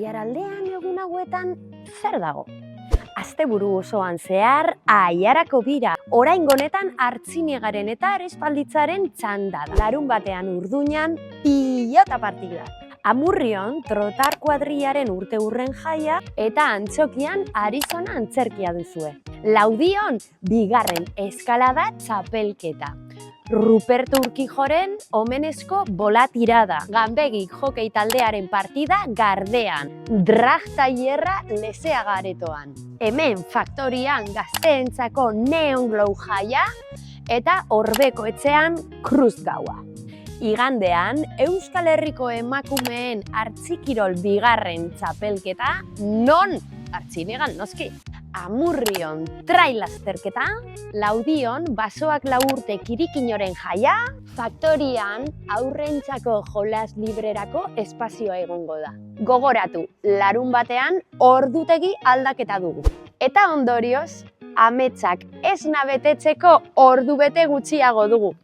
Aiaraldean egun hauetan zer dago? Asteburu osoan zehar Aiarako bira. Oraingo honetan Artziniegaren eta Arespalditzaren txanda da. Larunbatean Urduñan pilota partida. Amurrion trotar kuadriaren urteurren jaia eta Antxokian Arizona antzerkia duzue. Laudion bigarren eskalada txapelketa. Ruperto Urkijoren omenezko bola tirada. Ganbegik jokei taldearen partida Gardean. Drag tailerra Lezeaga aretoan. Hemen faktorian gazteentzako Neon Glow jaia eta Orbeko etxean Cruz gaua. Igandean, Euskal Herriko emakumeen artzikirol bigarren txapelketa, non Artzinegan noski. Amurrion trail azterketa, Laudion basoak laurte kirikinoren jaia, faktorian aurrentzako jolas librerako espazioa egongo da. Gogoratu, larunbatean ordutegi aldaketa dugu. Eta ondorioz, ametsak esna betetzeko ordubete gutxiago dugu.